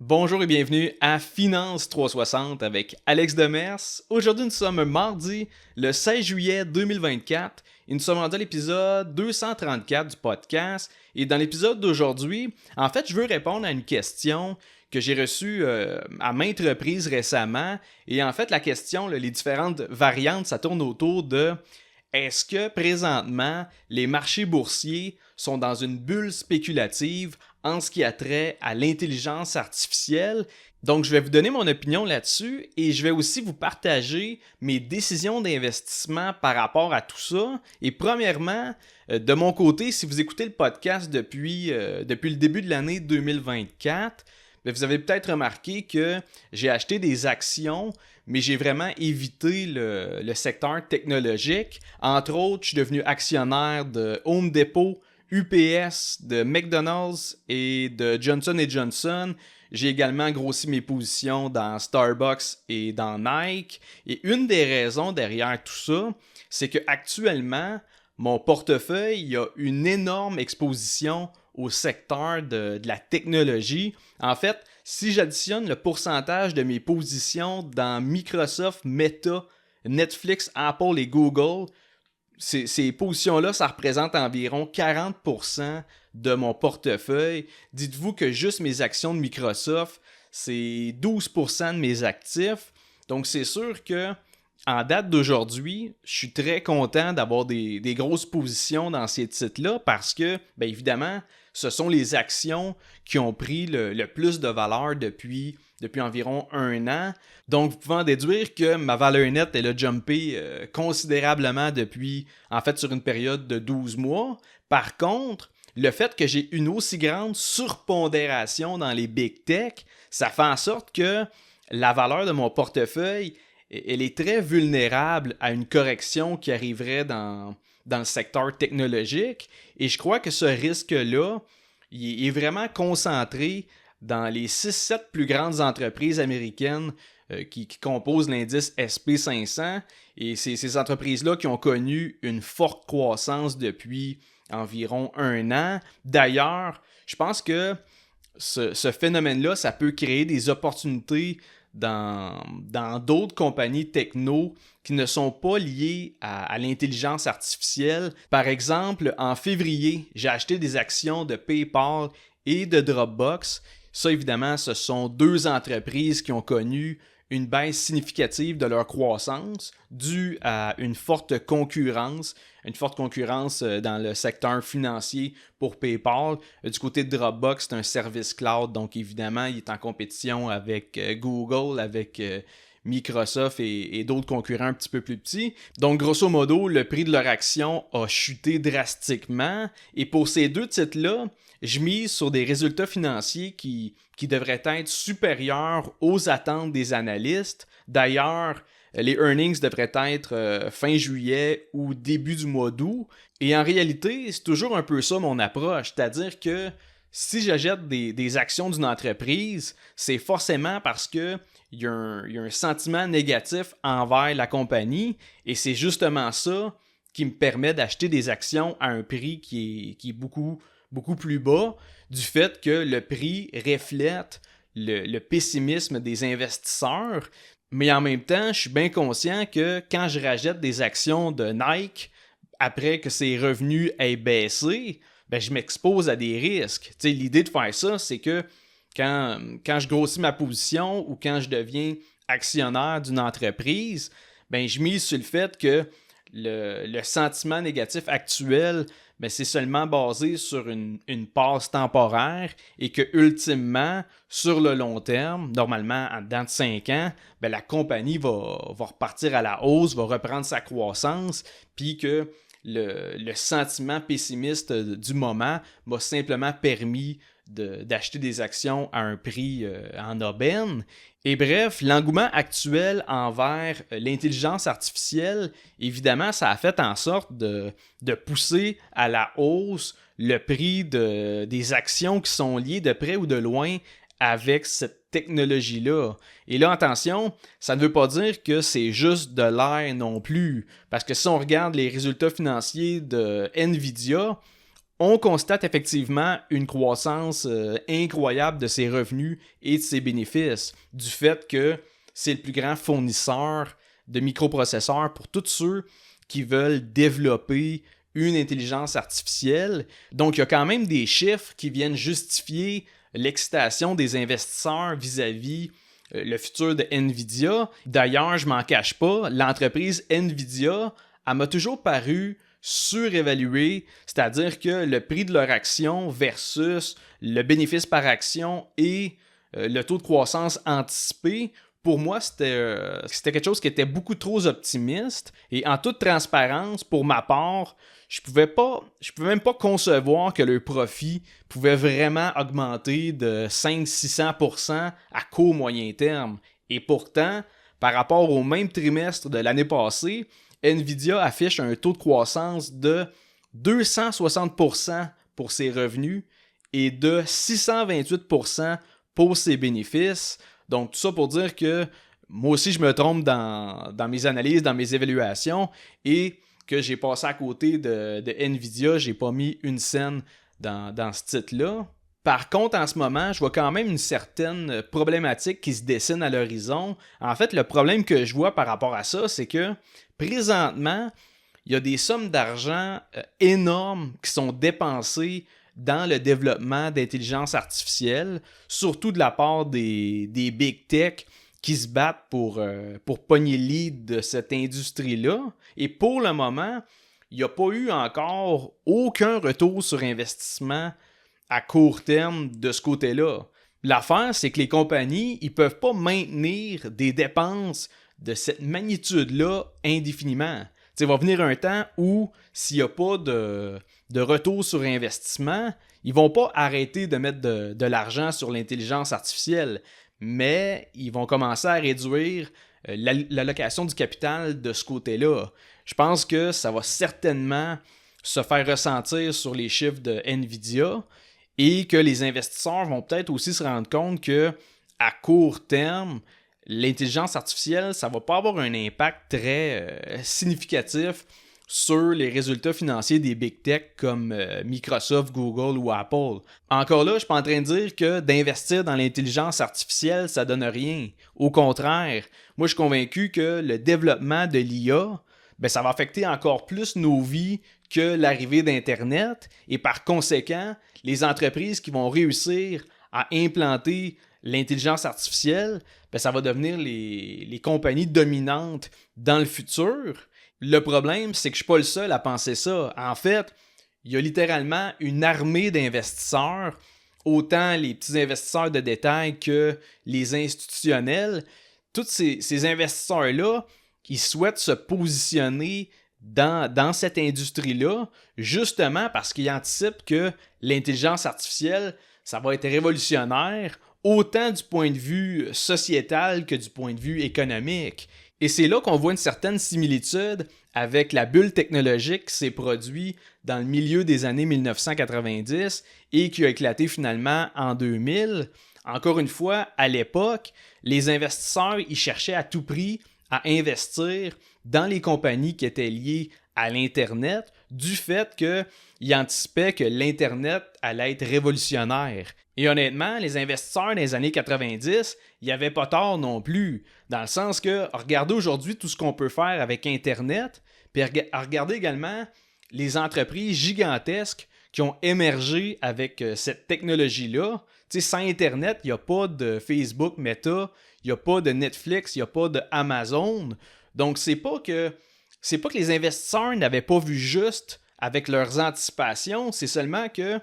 Bonjour et bienvenue à Finance 360 avec Alex Demers. Aujourd'hui, nous sommes mardi, le 16 juillet 2024 et nous sommes rendus à l'épisode 234 du podcast. Et dans l'épisode d'aujourd'hui, en fait, je veux répondre à une question que j'ai reçue à maintes reprises récemment. Et en fait, la question, les différentes variantes, ça tourne autour de est-ce que présentement les marchés boursiers sont dans une bulle spéculative en ce qui a trait à l'intelligence artificielle? Donc, je vais vous donner mon opinion là-dessus et je vais aussi vous partager mes décisions d'investissement par rapport à tout ça. Et premièrement, de mon côté, si vous écoutez le podcast depuis le début de l'année 2024, vous avez peut-être remarqué que j'ai acheté des actions, mais j'ai vraiment évité le secteur technologique. Entre autres, je suis devenu actionnaire de Home Depot, UPS, de McDonald's et de Johnson & Johnson. J'ai également grossi mes positions dans Starbucks et dans Nike. Et une des raisons derrière tout ça, c'est qu'actuellement, mon portefeuille a une énorme exposition au secteur de la technologie. En fait, si j'additionne le pourcentage de mes positions dans Microsoft, Meta, Netflix, Apple et Google, ces positions-là, ça représente environ 40% de mon portefeuille. Dites-vous que juste mes actions de Microsoft, c'est 12% de mes actifs. Donc, c'est sûr que en date d'aujourd'hui, je suis très content d'avoir des grosses positions dans ces titres-là parce que, bien évidemment, ce sont les actions qui ont pris le plus de valeur depuis environ un an. Donc, vous pouvez en déduire que ma valeur nette, elle a jumpé considérablement depuis, en fait, sur une période de 12 mois. Par contre, le fait que j'ai une aussi grande surpondération dans les big tech, ça fait en sorte que la valeur de mon portefeuille, elle est très vulnérable à une correction qui arriverait dans le secteur technologique. Et je crois que ce risque-là, il est vraiment concentré dans les 6-7 plus grandes entreprises américaines qui composent l'indice SP500. Et c'est ces entreprises-là qui ont connu une forte croissance depuis environ un an. D'ailleurs, je pense que ce phénomène-là, ça peut créer des opportunités dans d'autres compagnies techno qui ne sont pas liées à l'intelligence artificielle. Par exemple, en février, j'ai acheté des actions de PayPal et de Dropbox. Ça, évidemment, ce sont deux entreprises qui ont connu une baisse significative de leur croissance due à une forte concurrence dans le secteur financier pour PayPal. Du côté de Dropbox, c'est un service cloud, donc évidemment, il est en compétition avec Google, avec Microsoft et d'autres concurrents un petit peu plus petits. Donc, grosso modo, le prix de leur action a chuté drastiquement. Et pour ces deux titres-là, je mise sur des résultats financiers qui devraient être supérieurs aux attentes des analystes. D'ailleurs, les earnings devraient être fin juillet ou début du mois d'août. Et en réalité, c'est toujours un peu ça mon approche. C'est-à-dire que si j'achète des actions d'une entreprise, c'est forcément parce qu'il y a un sentiment négatif envers la compagnie. Et c'est justement ça qui me permet d'acheter des actions à un prix qui est beaucoup plus bas, du fait que le prix reflète le pessimisme des investisseurs. Mais en même temps, je suis bien conscient que quand je rachète des actions de Nike, après que ses revenus aient baissé, ben je m'expose à des risques. L'idée de faire ça, c'est que quand je grossis ma position ou quand je deviens actionnaire d'une entreprise, ben je mise sur le fait que le sentiment négatif actuel, ben c'est seulement basé sur une passe temporaire et que, ultimement, sur le long terme, normalement, en dedans de 5 ans, ben la compagnie va repartir à la hausse, va reprendre sa croissance, puis que le sentiment pessimiste du moment m'a simplement permis d'acheter des actions à un prix en aubaine. Et bref, l'engouement actuel envers l'intelligence artificielle, évidemment, ça a fait en sorte de pousser à la hausse le prix des actions qui sont liées de près ou de loin avec cette technologie-là. Et là, attention, ça ne veut pas dire que c'est juste de l'air non plus. Parce que si on regarde les résultats financiers de Nvidia, on constate effectivement une croissance incroyable de ses revenus et de ses bénéfices, du fait que c'est le plus grand fournisseur de microprocesseurs pour tous ceux qui veulent développer une intelligence artificielle. Donc, il y a quand même des chiffres qui viennent justifier l'excitation des investisseurs vis-à-vis le futur de NVIDIA. D'ailleurs, je m'en cache pas, l'entreprise NVIDIA, elle m'a toujours paru surévaluée, c'est-à-dire que le prix de leur action versus le bénéfice par action et le taux de croissance anticipé, pour moi, c'était quelque chose qui était beaucoup trop optimiste. Et en toute transparence, pour ma part, je pouvais même pas concevoir que le profit pouvait vraiment augmenter de 500-600% à court-moyen terme. Et pourtant, par rapport au même trimestre de l'année passée, NVIDIA affiche un taux de croissance de 260% pour ses revenus et de 628% pour ses bénéfices. Donc, tout ça pour dire que moi aussi, je me trompe dans mes analyses, dans mes évaluations et que j'ai passé à côté de NVIDIA, j'ai pas mis une scène dans ce titre-là. Par contre, en ce moment, je vois quand même une certaine problématique qui se dessine à l'horizon. En fait, le problème que je vois par rapport à ça, c'est que présentement, il y a des sommes d'argent énormes qui sont dépensées dans le développement d'intelligence artificielle, surtout de la part des big tech qui se battent pour pogner le lead de cette industrie-là. Et pour le moment, il n'y a pas eu encore aucun retour sur investissement à court terme de ce côté-là. L'affaire, c'est que les compagnies, ils ne peuvent pas maintenir des dépenses de cette magnitude-là indéfiniment. Il va venir un temps où, s'il n'y a pas de retour sur investissement, ils ne vont pas arrêter de mettre de l'argent sur l'intelligence artificielle, mais ils vont commencer à réduire l'allocation du capital de ce côté-là. Je pense que ça va certainement se faire ressentir sur les chiffres de NVIDIA et que les investisseurs vont peut-être aussi se rendre compte que à court terme, l'intelligence artificielle, ça ne va pas avoir un impact très significatif sur les résultats financiers des big tech comme Microsoft, Google ou Apple. Encore là, je ne suis pas en train de dire que d'investir dans l'intelligence artificielle, ça donne rien. Au contraire, moi je suis convaincu que le développement de l'IA, ça va affecter encore plus nos vies que l'arrivée d'Internet et par conséquent, les entreprises qui vont réussir à implanter l'intelligence artificielle, ça va devenir les compagnies dominantes dans le futur. Le problème, c'est que je ne suis pas le seul à penser ça. En fait, il y a littéralement une armée d'investisseurs, autant les petits investisseurs de détail que les institutionnels. Tous ces investisseurs-là, ils souhaitent se positionner dans cette industrie-là, justement parce qu'ils anticipent que l'intelligence artificielle, ça va être révolutionnaire, autant du point de vue sociétal que du point de vue économique. Et c'est là qu'on voit une certaine similitude avec la bulle technologique qui s'est produite dans le milieu des années 1990 et qui a éclaté finalement en 2000. Encore une fois, à l'époque, les investisseurs ils cherchaient à tout prix à investir dans les compagnies qui étaient liées à l'Internet du fait qu'ils anticipaient que l'Internet allait être révolutionnaire. Et honnêtement, les investisseurs dans les années 90, ils n'avaient pas tort non plus, dans le sens que, regardez aujourd'hui tout ce qu'on peut faire avec Internet, puis regardez également les entreprises gigantesques qui ont émergé avec cette technologie-là. Tu sais, sans Internet, il n'y a pas de Facebook Meta, il n'y a pas de Netflix, il n'y a pas de Amazon. Donc, c'est pas que les investisseurs n'avaient pas vu juste avec leurs anticipations, c'est seulement que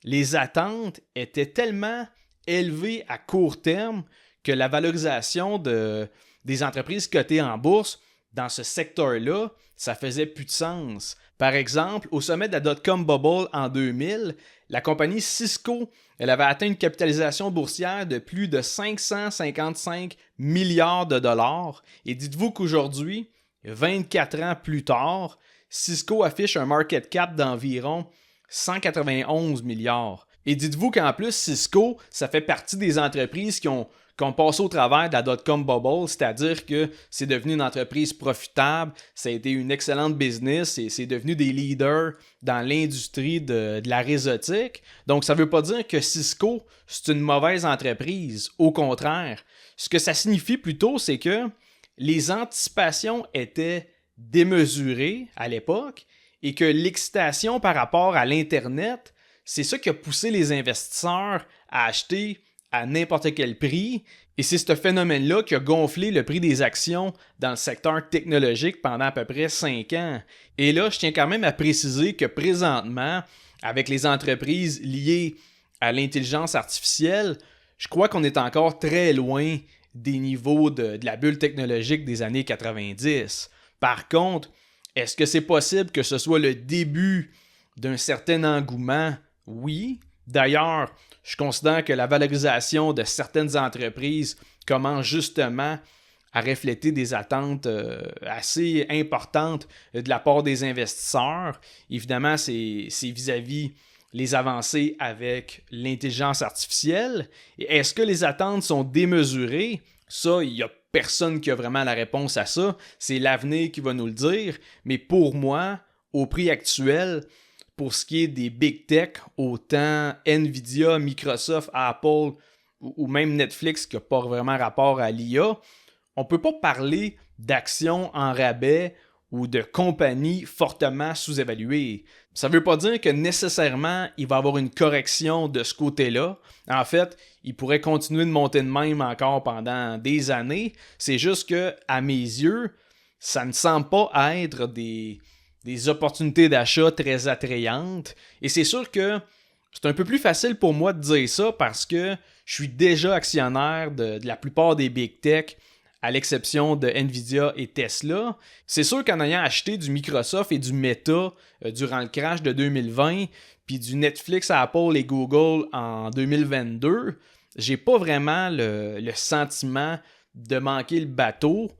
les attentes étaient tellement élevées à court terme que la valorisation des entreprises cotées en bourse dans ce secteur-là, ça faisait plus de sens. Par exemple, au sommet de la dot-com bubble en 2000, la compagnie Cisco, elle avait atteint une capitalisation boursière de plus de 555 milliards de dollars. Et dites-vous qu'aujourd'hui, 24 ans plus tard, Cisco affiche un market cap d'environ 191 milliards. Et dites-vous qu'en plus, Cisco, ça fait partie des entreprises qui ont qu'on passe au travers de la dot-com bubble, c'est-à-dire que c'est devenu une entreprise profitable, ça a été une excellente business et c'est devenu des leaders dans l'industrie de la réseautique. Donc, ça ne veut pas dire que Cisco, c'est une mauvaise entreprise. Au contraire, ce que ça signifie plutôt, c'est que les anticipations étaient démesurées à l'époque et que l'excitation par rapport à l'Internet, c'est ça qui a poussé les investisseurs à acheter à n'importe quel prix. Et c'est ce phénomène-là qui a gonflé le prix des actions dans le secteur technologique pendant à peu près 5 ans. Et là, je tiens quand même à préciser que présentement, avec les entreprises liées à l'intelligence artificielle, je crois qu'on est encore très loin des niveaux de la bulle technologique des années 90. Par contre, est-ce que c'est possible que ce soit le début d'un certain engouement? Oui. D'ailleurs, je considère que la valorisation de certaines entreprises commence justement à refléter des attentes assez importantes de la part des investisseurs. Évidemment, c'est vis-à-vis les avancées avec l'intelligence artificielle. Et est-ce que les attentes sont démesurées? Ça, il n'y a personne qui a vraiment la réponse à ça. C'est l'avenir qui va nous le dire. Mais pour moi, au prix actuel, pour ce qui est des big tech, autant Nvidia, Microsoft, Apple ou même Netflix qui n'a pas vraiment rapport à l'IA, on ne peut pas parler d'actions en rabais ou de compagnies fortement sous-évaluées. Ça ne veut pas dire que nécessairement il va y avoir une correction de ce côté-là. En fait, il pourrait continuer de monter de même encore pendant des années. C'est juste que, à mes yeux, ça ne semble pas être des opportunités d'achat très attrayantes. Et c'est sûr que c'est un peu plus facile pour moi de dire ça parce que je suis déjà actionnaire de la plupart des big tech, à l'exception de Nvidia et Tesla. C'est sûr qu'en ayant acheté du Microsoft et du Meta durant le crash de 2020, puis du Netflix, Apple et Google en 2022, j'ai pas vraiment le sentiment de manquer le bateau.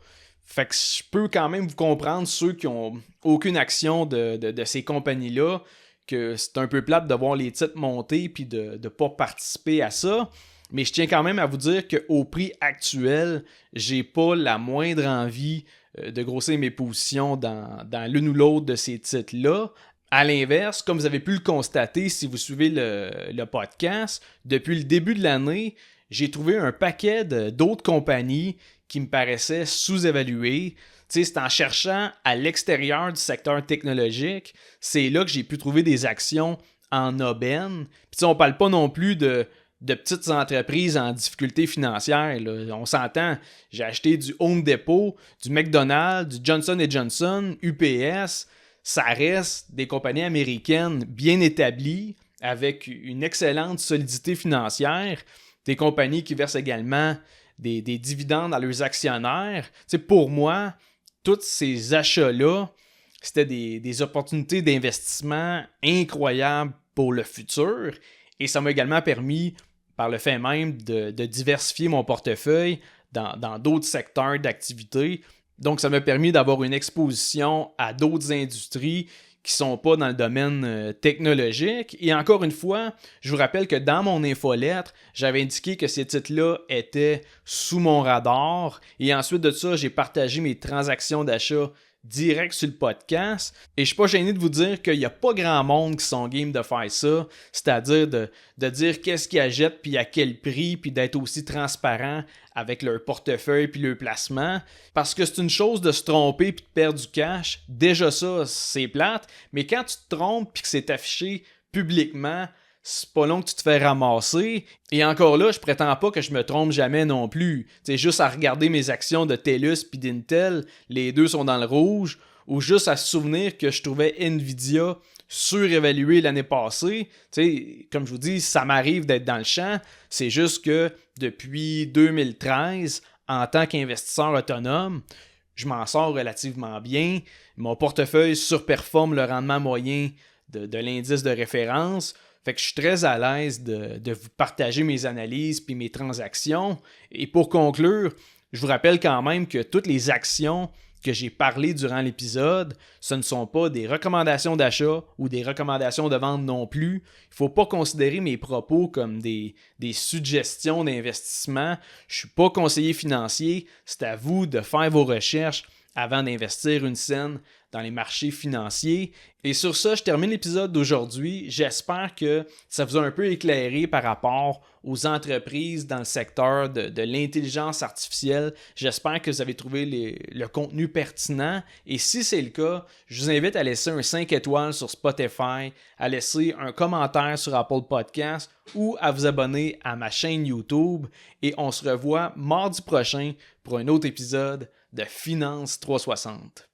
Fait que je peux quand même vous comprendre, ceux qui ont aucune action de ces compagnies-là, que c'est un peu plate de voir les titres monter puis de ne pas participer à ça. Mais je tiens quand même à vous dire qu'au prix actuel, j'ai pas la moindre envie de grossir mes positions dans l'une ou l'autre de ces titres-là. À l'inverse, comme vous avez pu le constater si vous suivez le podcast, depuis le début de l'année, j'ai trouvé un paquet d'autres compagnies qui me paraissaient sous-évaluées. C'est en cherchant à l'extérieur du secteur technologique, c'est là que j'ai pu trouver des actions en aubaine. Puis on ne parle pas non plus de petites entreprises en difficulté financière. Là. On s'entend, j'ai acheté du Home Depot, du McDonald's, du Johnson & Johnson, UPS. Ça reste des compagnies américaines bien établies, avec une excellente solidité financière, des compagnies qui versent également des dividendes à leurs actionnaires. Pour moi, tous ces achats-là, c'était des opportunités d'investissement incroyables pour le futur. Et ça m'a également permis, par le fait même, de diversifier mon portefeuille dans d'autres secteurs d'activité. Donc, ça m'a permis d'avoir une exposition à d'autres industries qui ne sont pas dans le domaine technologique. Et encore une fois, je vous rappelle que dans mon infolettre, j'avais indiqué que ces titres-là étaient sous mon radar. Et ensuite de ça, j'ai partagé mes transactions d'achat direct sur le podcast. Et je suis pas gêné de vous dire qu'il n'y a pas grand monde qui sont game de faire ça, c'est-à-dire de dire qu'est-ce qu'ils achètent puis à quel prix, puis d'être aussi transparent avec leur portefeuille puis leur placement. Parce que c'est une chose de se tromper puis de perdre du cash. Déjà ça, c'est plate. Mais quand tu te trompes puis que c'est affiché publiquement, c'est pas long que tu te fais ramasser. Et encore là, je prétends pas que je me trompe jamais non plus. C'est juste à regarder mes actions de TELUS puis d'Intel, les deux sont dans le rouge, ou juste à se souvenir que je trouvais Nvidia surévalué l'année passée. Comme je vous dis, ça m'arrive d'être dans le champ. C'est juste que depuis 2013, en tant qu'investisseur autonome, je m'en sors relativement bien. Mon portefeuille surperforme le rendement moyen de l'indice de référence. Fait que je suis très à l'aise de vous partager mes analyses puis mes transactions. Et pour conclure, je vous rappelle quand même que toutes les actions que j'ai parlé durant l'épisode, ce ne sont pas des recommandations d'achat ou des recommandations de vente non plus. Il ne faut pas considérer mes propos comme des suggestions d'investissement. Je ne suis pas conseiller financier. C'est à vous de faire vos recherches avant d'investir une scène dans les marchés financiers. Et sur ça, je termine l'épisode d'aujourd'hui. J'espère que ça vous a un peu éclairé par rapport aux entreprises dans le secteur de l'intelligence artificielle. J'espère que vous avez trouvé le contenu pertinent. Et si c'est le cas, je vous invite à laisser un 5 étoiles sur Spotify, à laisser un commentaire sur Apple Podcasts ou à vous abonner à ma chaîne YouTube. Et on se revoit mardi prochain pour un autre épisode de Finance 360.